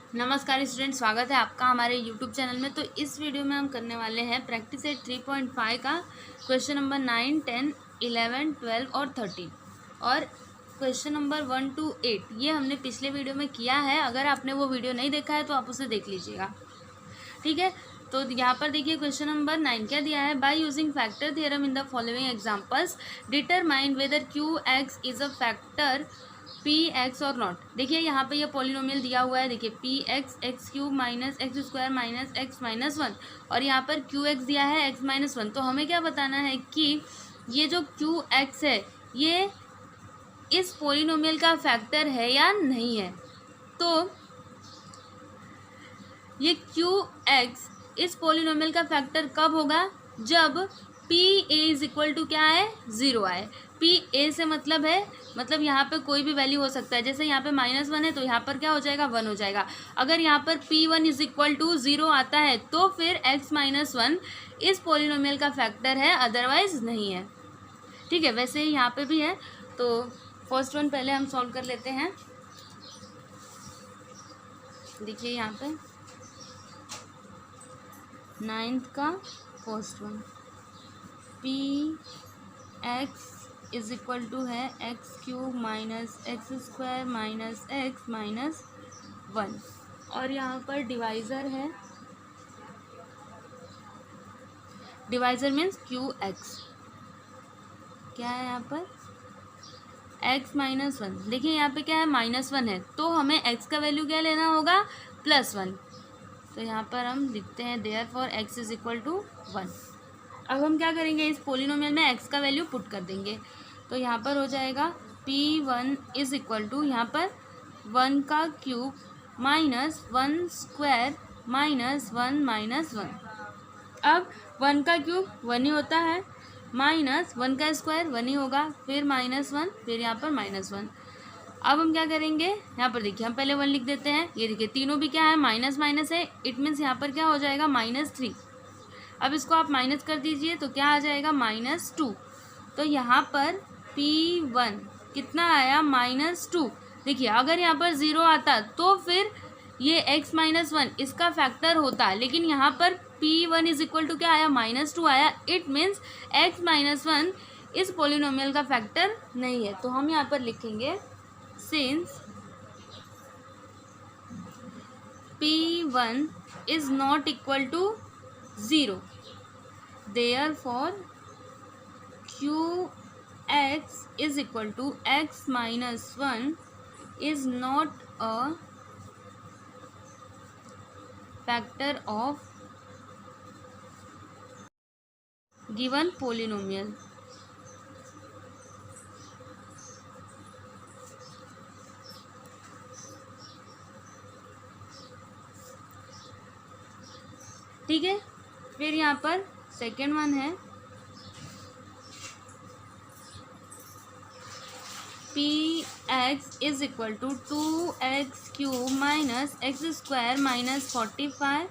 नमस्कार स्टूडेंट, स्वागत है आपका हमारे यूट्यूब चैनल में। तो इस वीडियो में हम करने वाले हैं प्रैक्टिस सेट 3.5 का क्वेश्चन नंबर 9, 10, 11, 12 और 13 और क्वेश्चन नंबर 1 to 8 ये हमने पिछले वीडियो में किया है। अगर आपने वो वीडियो नहीं देखा है तो आप उसे देख लीजिएगा, ठीक है। तो यहाँ पर देखिए क्वेश्चन नंबर 9 क्या दिया है। By using factor theorem in the following examples determine whether Q X is a factor P x और नॉट। देखिए यहाँ पे ये पॉलिनोमियल दिया हुआ है। देखिए P x x cube minus x square minus x minus 1 और यहाँ पर क्यू एक्स दिया है एक्स माइनस 1। तो हमें क्या बताना है कि ये जो क्यू एक्स है ये इस पॉलिनोमियल का फैक्टर है या नहीं है। तो ये क्यू एक्स इस पॉलिनोमियल का फैक्टर कब होगा, जब P A is equal to क्या है, 0 आए। पी ए से मतलब है, मतलब यहाँ पे कोई भी वैल्यू हो सकता है। जैसे यहाँ पे -1 है तो यहाँ पर क्या हो जाएगा, 1 हो जाएगा। अगर यहाँ पर P1 इज इक्वल टू 0 आता है तो फिर x माइनस 1 इस पॉलिनोमियल का फैक्टर है, अदरवाइज नहीं है, ठीक है। वैसे ही यहाँ पे भी है। तो फर्स्ट वन पहले हम सॉल्व कर लेते हैं। देखिए यहाँ पे 9th का first one, p x is equal to है x cube minus x square minus x minus 1 और यहाँ पर डिवाइज़र है। डिवाइज़र मीन्स क्यू एक्स क्या है यहाँ पर, एक्स माइनस 1। देखिए यहाँ पे क्या है, -1 है तो हमें एक्स का वैल्यू क्या लेना होगा, +1। तो यहाँ पर हम लिखते हैं therefore X is equal to 1। अब हम क्या करेंगे, इस पोलिनोमियल में x का वैल्यू पुट कर देंगे। तो यहाँ पर हो जाएगा P1 इज इक्वल टू यहाँ पर 1 का cube minus 1 square minus 1 minus 1। अब 1 का क्यूब 1 ही होता है, माइनस 1 का स्क्वायर 1 ही होगा, फिर -1, फिर यहाँ पर -1। अब हम क्या करेंगे, यहाँ पर देखिए हम पहले 1 लिख देते हैं। ये देखिए तीनों भी क्या है, माइनस माइनस है, इट मीन्स यहाँ पर क्या हो जाएगा, -3। अब इसको आप माइनस कर दीजिए तो क्या आ जाएगा, -2। तो यहाँ पर P1 कितना आया, -2। देखिए अगर यहाँ पर 0 आता तो फिर ये x माइनस 1 इसका फैक्टर होता, लेकिन यहाँ पर P1 इज इक्वल टू क्या आया, -2 आया। इट मीन्स x माइनस 1 इस पोलिनोमियल का फैक्टर नहीं है। तो हम यहाँ पर लिखेंगे since P1 is not equal to 0, therefore Qx is equal to x minus 1 is not a factor of given polynomial। ठीक है। फिर यहाँ पर सेकेंड वन है P x is equal to 2x cube minus x square minus 45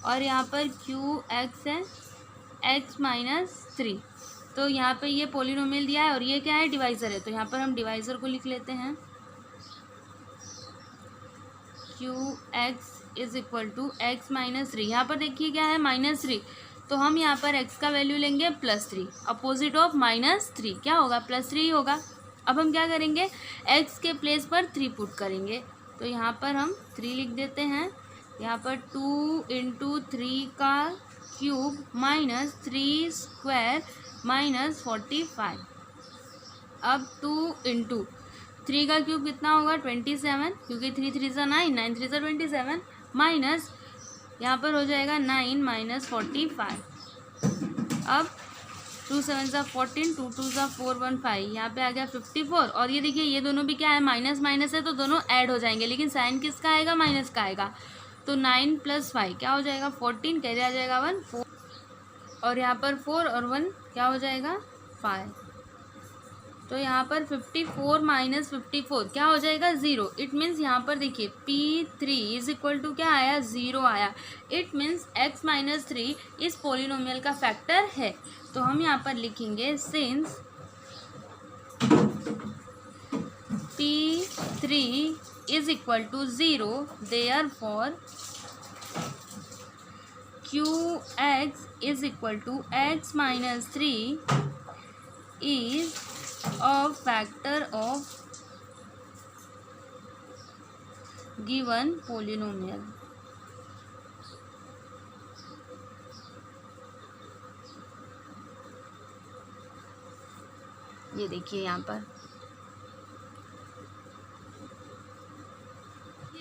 और यहाँ पर Q X है x माइनस 3। तो यहाँ पे ये पॉलिनोमियल दिया है और ये क्या है, डिवाइज़र है। तो यहाँ पर हम डिवाइज़र को लिख लेते हैं, Q X is equal to X minus 3। यहाँ पर देखिए क्या है, -3, तो हम यहाँ पर x का वैल्यू लेंगे +3। अपोजिट ऑफ -3 क्या होगा, +3 ही होगा। अब हम क्या करेंगे, x के प्लेस पर 3 पुट करेंगे। तो यहाँ पर हम 3 लिख देते हैं। यहाँ पर 2 × 3 का क्यूब माइनस 3 स्क्वायर माइनस 45। अब 2 × 3 का क्यूब कितना होगा, 27, क्योंकि 3 3 सा 9, 9 3 सा 27, माइनस यहाँ पर हो जाएगा 9 माइनस 45। अब 2 7 सा 14, 2 2 सा 4 1 5, यहाँ पे आ गया 54। और ये देखिए ये दोनों भी क्या है, माइनस माइनस है तो दोनों ऐड हो जाएंगे, लेकिन साइन किसका आएगा, माइनस का आएगा। तो 9 + 5 क्या हो जाएगा, 14, कैरी आ जाएगा 1 4 और यहाँ पर 4 और 1 क्या हो जाएगा, 5। तो यहाँ पर 54 माइनस 54 क्या हो जाएगा, 0। इट मीन्स यहाँ पर देखिए P3 इज इक्वल टू क्या आया, 0 आया। इट मीन्स x माइनस 3 इस पोलिनोमियल का फैक्टर है। तो हम यहाँ पर लिखेंगे since P3 is equal to 0, therefore qx is equal to x minus 3 is a factor of given polynomial. ये देखिए यहाँ पर,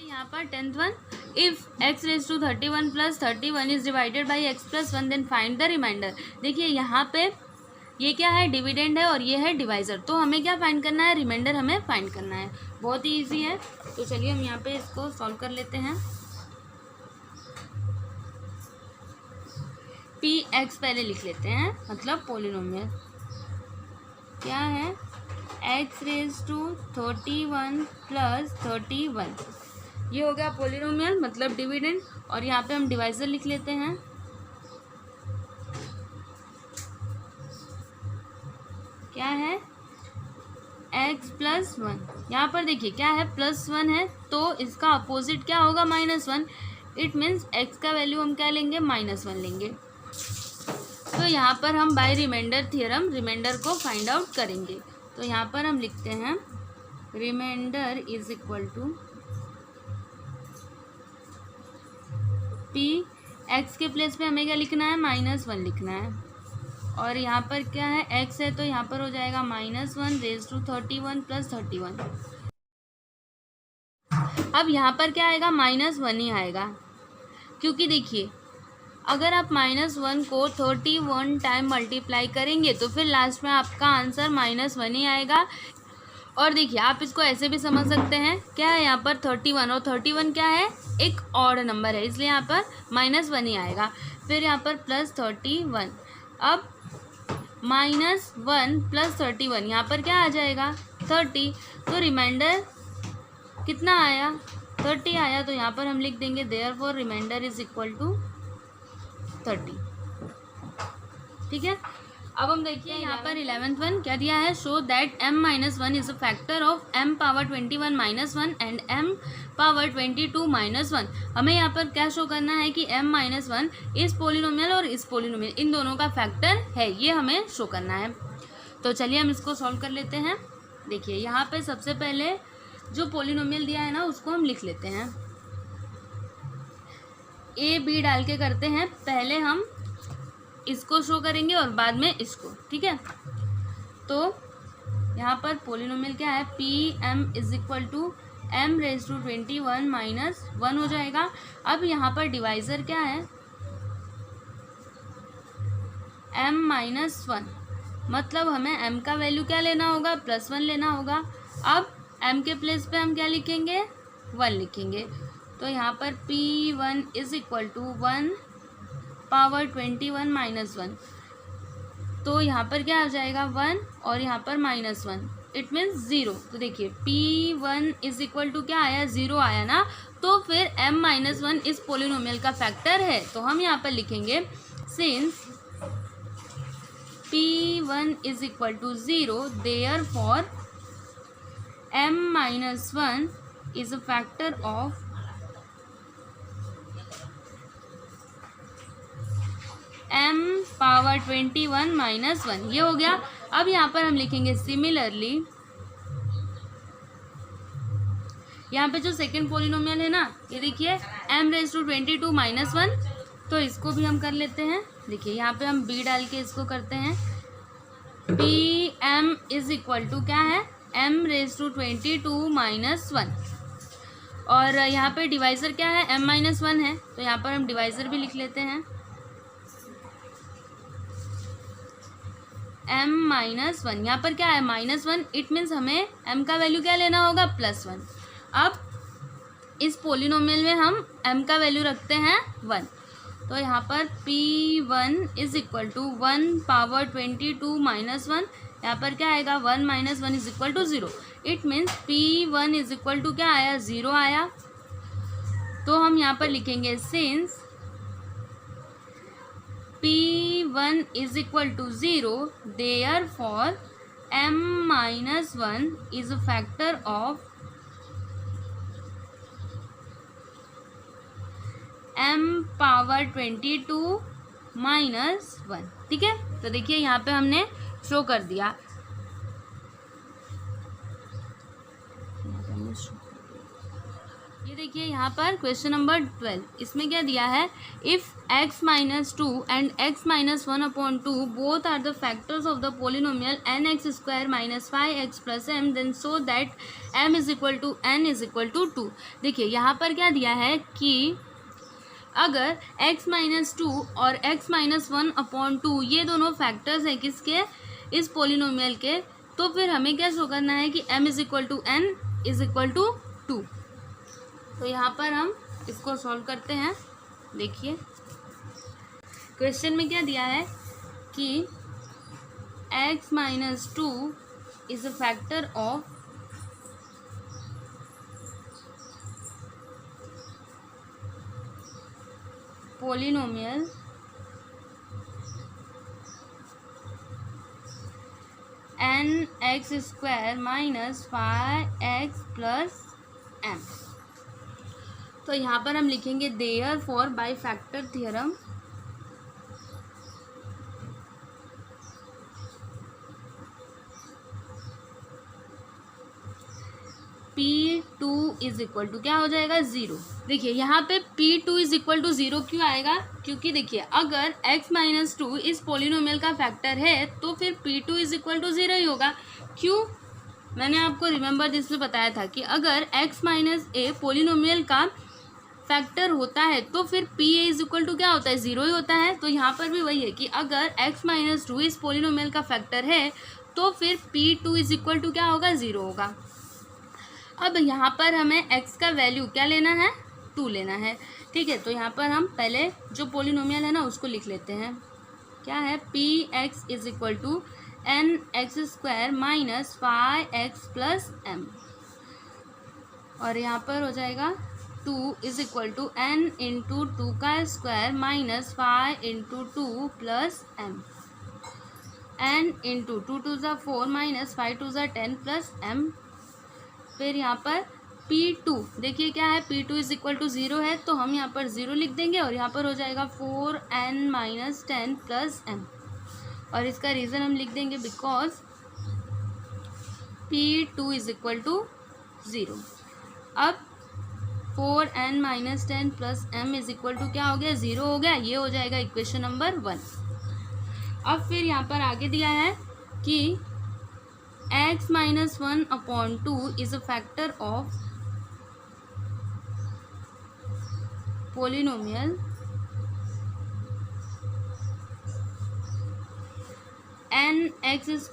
यहाँ पर 10th one, if x raise to 31 plus 31 is divided by x plus 1 then find the remainder. देखिए यहाँ पे ये क्या है, डिविडेंड है और ये है डिवाइजर, तो हमें क्या फाइंड करना है, रिमाइंडर हमें फाइंड करना है। बहुत ही ईजी है, तो चलिए हम यहाँ पे इसको सॉल्व कर लेते हैं। पी एक्स पहले लिख लेते हैं, मतलब पोलिनोमियल क्या है, x रेज टू 31 प्लस 31, ये हो गया पोलिनोमियल मतलब डिविडेंड, और यहाँ पे हम डिवाइजर लिख लेते हैं। क्या है, x प्लस 1। यहाँ पर देखिए क्या है, प्लस 1 है तो इसका अपोजिट क्या होगा, -1। इट मीन्स x का वैल्यू हम क्या लेंगे, -1 लेंगे। तो यहाँ पर हम बाय रिमाइंडर थ्योरम रिमाइंडर को फाइंड आउट करेंगे। तो यहाँ पर हम लिखते हैं remainder is equal to P, X के प्लेस पे हमें क्या लिखना है, -1 लिखना है, और यहाँ पर क्या है, x है तो यहाँ पर हो जाएगा -1 रेज टू 31 प्लस 31। अब यहाँ पर क्या आएगा, -1 ही आएगा, क्योंकि देखिए अगर आप -1 को 31 टाइम मल्टीप्लाई करेंगे तो फिर लास्ट में आपका आंसर -1 ही आएगा। और देखिए आप इसको ऐसे भी समझ सकते हैं, क्या है यहाँ पर 31, और 31 क्या है, एक ऑड नंबर है, इसलिए यहाँ पर -1 ही आएगा। फिर यहाँ पर प्लस 31, अब -1 प्लस 31, यहाँ पर क्या आ जाएगा, 30। तो रिमाइंडर कितना आया, 30 आया, तो यहाँ पर हम लिख देंगे therefore remainder is equal to 30। ठीक है, अब हम देखिए यहाँ पर 11th वन क्या दिया है, show that m-1 is a factor of m power 21 -1 and m power 22 -1। हमें यहाँ पर क्या शो करना है कि m-1 इस पोलिनोमियल और इस पोलिनोमियल इन दोनों का फैक्टर है, ये हमें शो करना है। तो चलिए हम इसको सॉल्व कर लेते हैं। देखिए यहाँ पे सबसे पहले जो पोलिनोमियल दिया है ना उसको हम लिख लेते हैं, ए बी डाल के करते हैं, पहले हम इसको शो करेंगे और बाद में इसको। ठीक है, तो यहाँ पर पोलिनोमियल क्या है, P M is equal to M raise to 21 -1 हो जाएगा। अब यहाँ पर डिवाइजर क्या है, m-1, मतलब हमें m का वैल्यू क्या लेना होगा, +1 लेना होगा। अब m के प्लेस पे हम क्या लिखेंगे, 1 लिखेंगे। तो यहाँ पर P1 is equal to 1 power 21 -1, तो यहाँ पर क्या आ जाएगा 1 और यहाँ पर -1, इट मीन्स 0। तो देखिए P1 इज इक्वल टू क्या आया, 0 आया ना, तो फिर m-1 इस पोलिनोमियल का फैक्टर है। तो हम यहाँ पर लिखेंगे since P1 is equal to 0 देयरफॉर m-1 is a factor of m power 21 -1, ये हो गया। अब यहाँ पर हम लिखेंगे सिमिलरली, यहाँ पे जो सेकेंड पोलिनोमियल है ना, ये देखिए m रेज टू 22 -1, तो इसको भी हम कर लेते हैं। देखिए यहाँ पे हम b डाल के इसको करते हैं, P m is equal to क्या है, m रेज टू 22 -1, और यहाँ पे डिवाइजर क्या है, m-1 है, तो यहाँ पर हम डिवाइजर भी लिख लेते हैं, m-1। यहाँ पर क्या है, -1, इट मीन्स हमें m का वैल्यू क्या लेना होगा, +1। अब इस पोलिनोमियल में हम m का वैल्यू रखते हैं 1, तो यहाँ पर P1 is equal to 1 power 22 -1, यहाँ पर क्या आएगा, 1 - 1 इज इक्वल टू 0, इट मीन्स P1 इज इक्वल टू क्या आया, 0 आया। तो हम यहाँ पर लिखेंगे since P1 is equal to 0, therefore m-1 is a factor of m⁻22 -1। ठीक है, तो देखिए यहाँ पे हमने शो कर दिया। ये देखिए यहाँ पर क्वेश्चन नंबर 12, इसमें क्या दिया है, if x-2 and x-1/2 both are the factors of the polynomial nx² - 5x + m then so that m = n = 2। देखिए यहाँ पर क्या दिया है कि अगर x-2 और x-1/2 ये दोनों फैक्टर्स हैं किसके, इस पोलिनोमियल के, तो फिर हमें क्या शो करना है कि m = n = 2। तो यहाँ पर हम इसको सॉल्व करते हैं। देखिए क्वेश्चन में क्या दिया है कि x-2 is a factor of polynomial nx² - 5x + m। तो यहाँ पर हम लिखेंगे therefore by factor theorem P2 = क्या हो जाएगा, 0। देखिए यहाँ पे P2 = 0 क्यों आएगा, क्योंकि देखिए अगर x-2 इस पोलिनोमियल का फैक्टर है तो फिर P2 = 0 ही होगा। क्यों, मैंने आपको रिमेंबर दिस में बताया था कि अगर x - a पोलिनोमियल का फैक्टर होता है तो फिर PA = क्या होता है, 0 ही होता है। तो यहाँ पर भी वही है कि अगर x-2 इस पोलिनोमियल का फैक्टर है तो फिर P2 = क्या होगा, 0 होगा। अब यहाँ पर हमें x का वैल्यू क्या लेना है, 2 लेना है। ठीक है, तो यहाँ पर हम पहले जो पोलिनोमियल है ना उसको लिख लेते हैं। क्या है, Px = nx² - 5x + m, और यहाँ पर हो जाएगा 2 = n × 2 का स्क्वायर - 5 × 2 + m, n × 2 × 2 = 4 - 5 × 2 = 10 + m। फिर यहाँ पर P2 देखिए क्या है, P2 = 0 है तो हम यहाँ पर 0 लिख देंगे और यहाँ पर हो जाएगा 4n - 10 + m, और इसका रीज़न हम लिख देंगे बिकॉज P2 = 0। अब 4n - 10 + m = क्या हो गया, 0 हो गया। ये हो जाएगा इक्वेशन नंबर 1। अब फिर यहाँ पर आगे दिया है कि x-1/2 is a factor of polynomial nx² -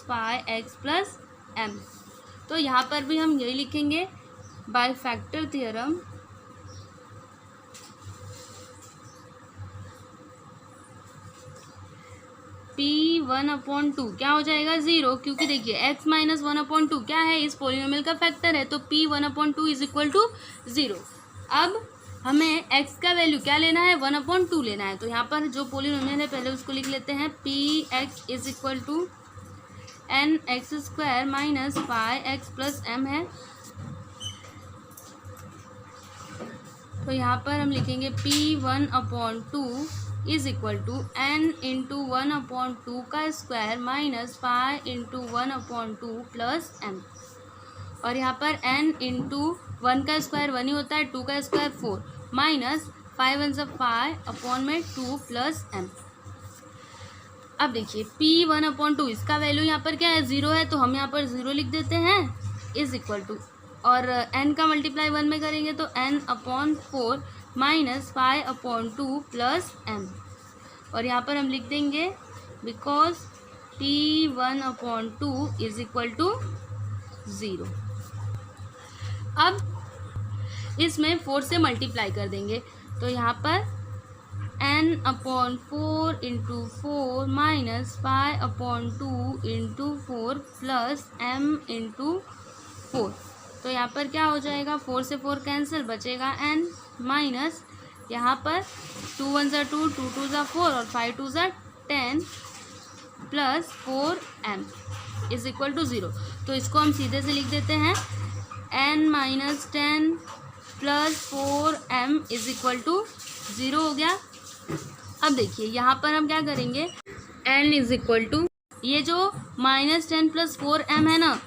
5x + m। तो यहाँ पर भी हम यही लिखेंगे बाय फैक्टर थ्योरम P1/2 क्या हो जाएगा, 0, क्योंकि देखिए x - 1/2 क्या है, इस पोलिनोमियल का फैक्टर है, तो P1/2 = 0। अब हमें x का वैल्यू क्या लेना है, 1/2 लेना है। तो यहाँ पर जो पोलिनोमियल है पहले उसको लिख लेते हैं। Px = nx² - 5x + m है। तो यहाँ पर हम लिखेंगे P1/2 = n × 1/2 का स्क्वायर - 5 × 1/2 + m, और यहाँ पर n × 1 का स्क्वायर 1 ही होता है, 2 का स्क्वायर 4 - 5 × 5/2 + m। अब देखिए P1/2 इसका वैल्यू यहाँ पर क्या है, 0 है, तो हम यहाँ पर 0 लिख देते हैं = और n का मल्टीप्लाई 1 में करेंगे तो n/4 - 5/2 + m, और यहाँ पर हम लिख देंगे बिकॉज P1/2 = 0। अब इसमें 4 से मल्टीप्लाई कर देंगे तो यहाँ पर n/4 × 4 - 5/2 × 4 + m × 4। तो यहाँ पर क्या हो जाएगा, 4 से 4 कैंसिल, बचेगा n माइनस यहाँ पर 2 1 = 2 2 2 = 4 और 5 2 = 10 + 4m = 0। तो इसको हम सीधे से लिख देते हैं n - 10 plus 4m is equal to 0 हो गया। अब देखिए यहाँ पर हम क्या करेंगे, n इज इक्वल टू ये जो -10 प्लस 4m है ना,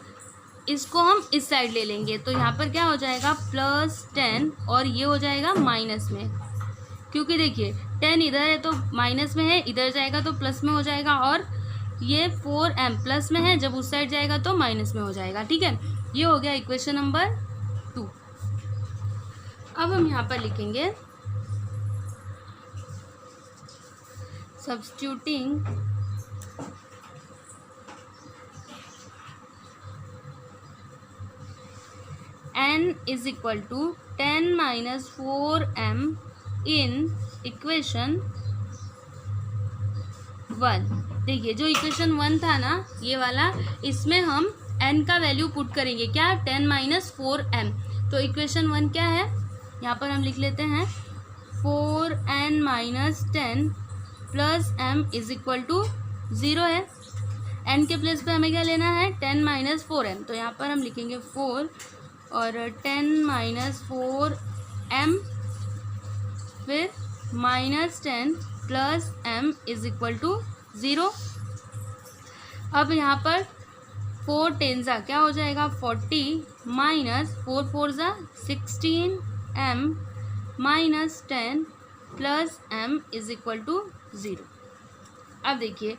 इसको हम इस साइड ले लेंगे। तो यहाँ पर क्या हो जाएगा +10 और ये हो जाएगा माइनस में, क्योंकि देखिए 10 इधर है तो माइनस में है, इधर जाएगा तो प्लस में हो जाएगा, और ये 4m प्लस में है, जब उस साइड जाएगा तो माइनस में हो जाएगा। ठीक है, ये हो गया इक्वेशन नंबर 2। अब हम यहाँ पर लिखेंगे substituting n is equal to 10 minus 4m in equation 1। देखिए जो इक्वेशन 1 था ना ये वाला, इसमें हम n का वैल्यू पुट करेंगे, क्या 10 माइनस 4m। तो इक्वेशन 1 क्या है, यहाँ पर हम लिख लेते हैं 4n minus 10 plus m is equal to 0 है। n के प्लेस पे हमें क्या लेना है 10 माइनस 4m, तो यहाँ पर हम लिखेंगे 4 और 10 माइनस 4m फिर -10 plus m is equal to 0। अब यहाँ पर 4 10 क्या हो जाएगा 40 minus 4 4 16m minus 10 plus m is equal to 0। अब देखिए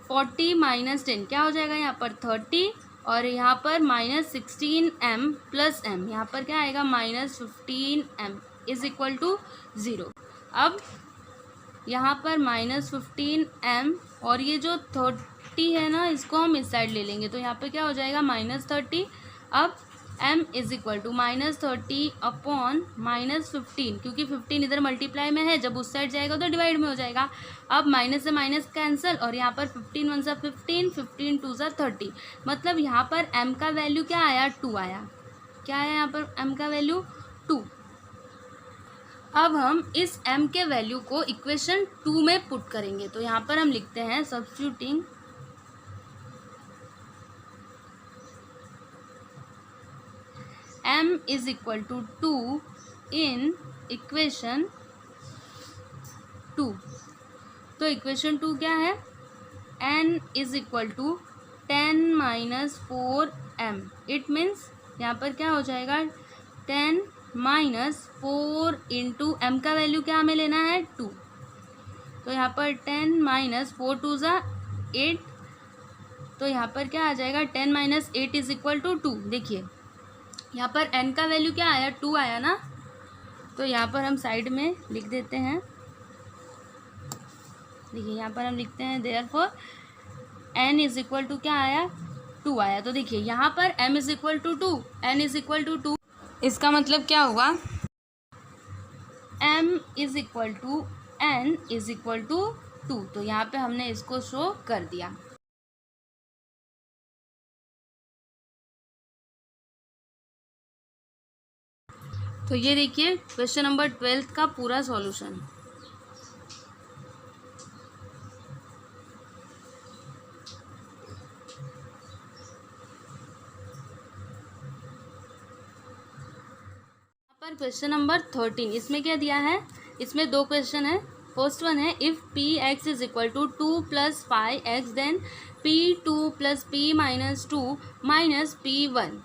40 माइनस 10 क्या हो जाएगा यहाँ पर 30, और यहाँ पर -16m प्लस m, यहाँ पर क्या आएगा -15m इज इक्वल टू 0। अब यहाँ पर -15m और ये जो 30 है ना इसको हम इस साइड ले लेंगे, तो यहाँ पर क्या हो जाएगा -30। अब m is equal to -30 upon -15, क्योंकि 15 इधर मल्टीप्लाई में है, जब उस साइड जाएगा तो डिवाइड में हो जाएगा। अब माइनस से माइनस कैंसिल, और यहाँ पर 15 1 15, 15 2 30, मतलब यहाँ पर m का वैल्यू क्या आया 2 आया। क्या आया यहाँ पर m का वैल्यू 2। अब हम इस m के वैल्यू को इक्वेशन 2 में पुट करेंगे, तो यहाँ पर हम लिखते हैं substituting m is equal to 2 in equation 2। तो इक्वेशन 2 क्या है, n is equal to 10 minus 4m। It means यहाँ पर क्या हो जाएगा 10 माइनस 4 इंटू m का वैल्यू क्या हमें लेना है 2, तो यहाँ पर 10 माइनस 4 2 8, तो यहाँ पर क्या आ जाएगा 10 माइनस 8 इज इक्वल टू 2। देखिए यहाँ पर n का वैल्यू क्या आया 2 आया ना, तो यहाँ पर हम साइड में लिख देते हैं। देखिए यहाँ पर हम लिखते हैं therefore n is equal to क्या आया 2 आया। तो देखिए यहाँ पर m is equal to 2, n is equal to 2, इसका मतलब क्या हुआ m is equal to n is equal to 2। तो यहाँ पे हमने इसको शो कर दिया। तो ये देखिए क्वेश्चन नंबर 12 का पूरा सॉल्यूशन। पर क्वेश्चन नंबर 13, इसमें क्या दिया है, इसमें 2 क्वेश्चन है। फर्स्ट वन है if P x is equal to 2 plus 5x देन p2 plus p minus 2 minus p1।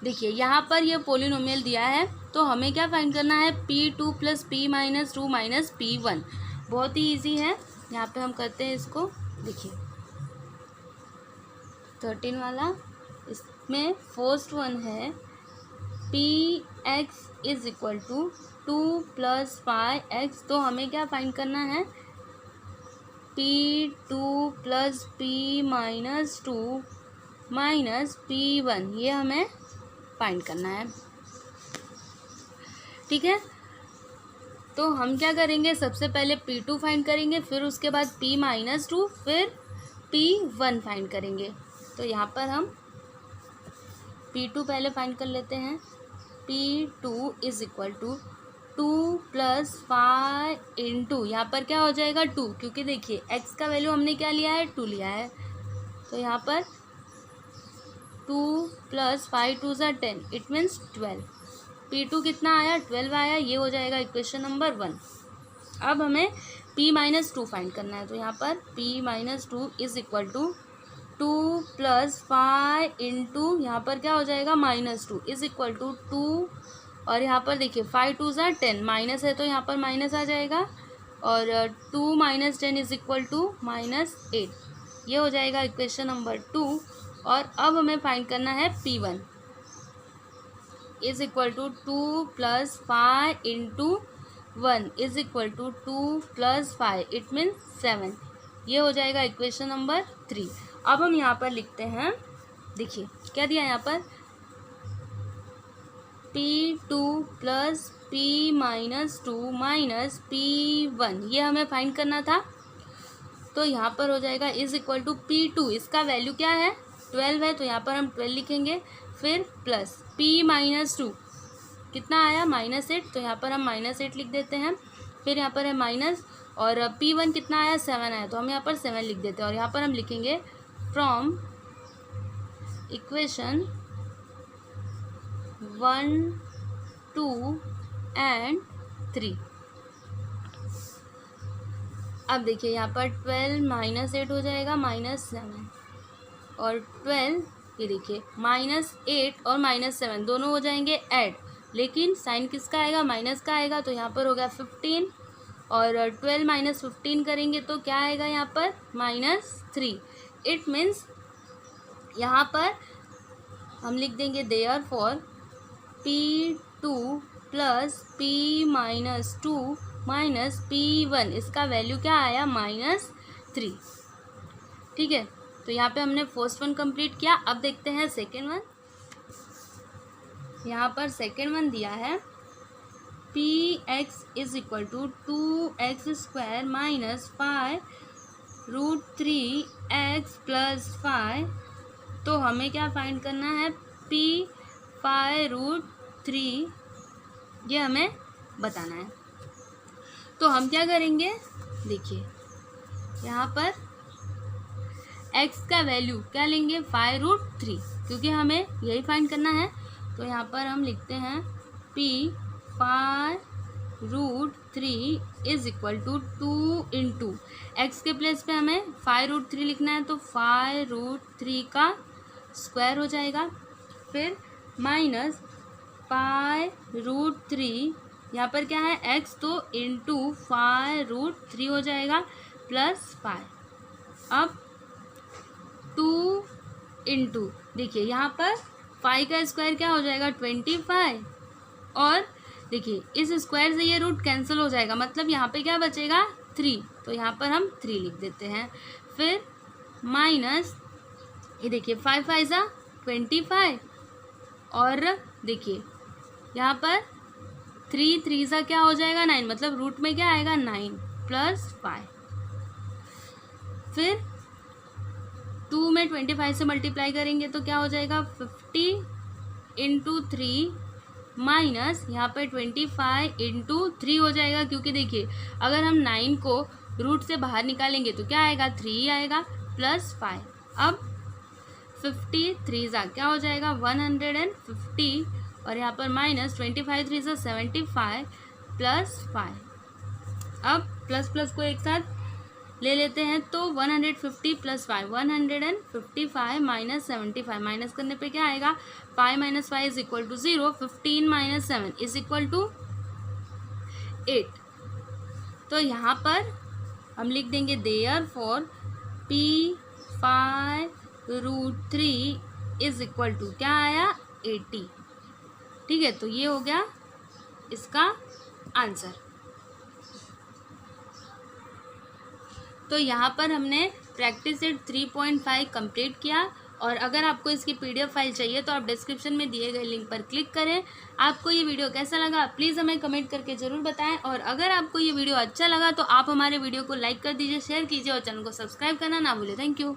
देखिए यहाँ पर ये पोलिनोमियल दिया है, तो हमें क्या फाइंड करना है p2 plus p minus 2 minus p1। बहुत ही इजी है, यहाँ पे हम करते हैं इसको। देखिए 13 वाला, इसमें फर्स्ट वन है P x is equal to 2 plus 5x, तो हमें क्या फाइंड करना है p2 plus p minus 2 minus p1, ये हमें फाइंड करना है। ठीक है, तो हम क्या करेंगे, सबसे पहले p2 फाइंड करेंगे, फिर उसके बाद p माइनस 2, फिर p1 फाइंड करेंगे। तो यहाँ पर हम p2 पहले फाइंड कर लेते हैं। p2 is equal to 2 plus 5 into, यहाँ पर क्या हो जाएगा 2, क्योंकि देखिए x का वैल्यू हमने क्या लिया है 2 लिया है, तो यहाँ पर 2 प्लस 5 2 10, इट मीन्स 12। P2 कितना आया, 12 आया, ये हो जाएगा इक्वेशन नंबर 1। अब हमें P-2 फाइंड करना है, तो यहाँ पर P-2 is equal to 2 + 5 into यहाँ पर क्या हो जाएगा -2 इज इक्वल टू 2, और यहाँ पर देखिए 5 2 ज़ा 10, माइनस है तो यहाँ पर माइनस आ जाएगा, और 2 - 10 इज इक्वल टू -8, ये हो जाएगा इक्वेशन नंबर 2। और अब हमें फाइंड करना है P1 is equal to 2 + 5 into 1 is equal to 2 + 5, it means 7, ये हो जाएगा इक्वेशन नंबर 3। अब हम यहाँ पर लिखते हैं, देखिए क्या दिया यहाँ पर, P2 + P-2 माइनस P1, ये हमें फाइंड करना था। तो यहाँ पर हो जाएगा इज इक्वल टू P2, इसका वैल्यू क्या है 12 है, तो यहाँ पर हम 12 लिखेंगे, फिर प्लस P-2 कितना आया -8, तो यहाँ पर हम -8 लिख देते हैं, फिर यहाँ पर है माइनस, और P1 कितना आया 7 आया, तो हम यहाँ पर 7 लिख देते हैं, और यहाँ पर हम लिखेंगे फ्रॉम इक्वेशन 1, 2 एंड 3। अब देखिए यहाँ पर 12 - 8 हो जाएगा -7, और 12 ये देखिए -8 और -7 दोनों हो जाएंगे ऐड, लेकिन साइन किसका आएगा, माइनस का आएगा, तो यहाँ पर हो गया 15, और 12 - 15 करेंगे तो क्या आएगा यहाँ पर -3, इट मीन्स यहाँ पर हम लिख देंगे therefore P2 + P-2 minus P1, इसका वैल्यू क्या आया -3, ठीक है। तो यहाँ पे हमने फर्स्ट वन कंप्लीट किया। अब देखते हैं सेकेंड वन। यहाँ पर सेकेंड वन दिया है Px is equal to 2x² minus 5√3x + 5, तो हमें क्या फाइंड करना है, P5√3, ये हमें बताना है। तो हम क्या करेंगे, देखिए यहाँ पर x का वैल्यू क्या लेंगे 5√3, क्योंकि हमें यही फाइंड करना है। तो यहाँ पर हम लिखते हैं P5√3 is equal to 2 into X के प्लेस पे हमें 5√3 लिखना है, तो 5√3 का स्क्वायर हो जाएगा, फिर माइनस 5√3, यहाँ पर क्या है x, तो इंटू 5√3 हो जाएगा प्लस 5। अब 2 इंटू, देखिए यहाँ पर 5 का स्क्वायर क्या हो जाएगा 25, और देखिए इस स्क्वायर से ये रूट कैंसिल हो जाएगा, मतलब यहाँ पे क्या बचेगा 3, तो यहाँ पर हम 3 लिख देते हैं। फिर माइनस, ये देखिए 5 5 ज़ा 25, और देखिए यहाँ पर 3 3 ज़ा क्या हो जाएगा 9, मतलब रूट में क्या आएगा 9 प्लस 5। फिर 2 में 25 से मल्टीप्लाई करेंगे तो क्या हो जाएगा 50 इंटू 3 माइनस यहाँ पर 25 इंटू 3 हो जाएगा, क्योंकि देखिए अगर हम 9 को रूट से बाहर निकालेंगे तो क्या आएगा 3 आएगा प्लस 5। अब 50 3 ज़ा क्या हो जाएगा 150, और यहाँ पर माइनस 25 3 ज़ा 75 प्लस 5। अब प्लस प्लस को एक साथ ले लेते हैं, तो 150 प्लस 5 155 माइनस 75, माइनस करने पे क्या आएगा 5 - 5 is equal to 0, 15 - 7 is equal to 8। तो यहाँ पर हम लिख देंगे therefore P5√3 is equal to क्या आया 80, ठीक है। तो ये हो गया इसका आंसर। तो यहाँ पर हमने प्रैक्टिस सेट 3.5 कंप्लीट किया, और अगर आपको इसकी PDF फाइल चाहिए तो आप डिस्क्रिप्शन में दिए गए लिंक पर क्लिक करें। आपको ये वीडियो कैसा लगा प्लीज़ हमें कमेंट करके ज़रूर बताएं, और अगर आपको ये वीडियो अच्छा लगा तो आप हमारे वीडियो को लाइक कर दीजिए, शेयर कीजिए और चैनल को सब्सक्राइब करना ना भूलें। Thank you.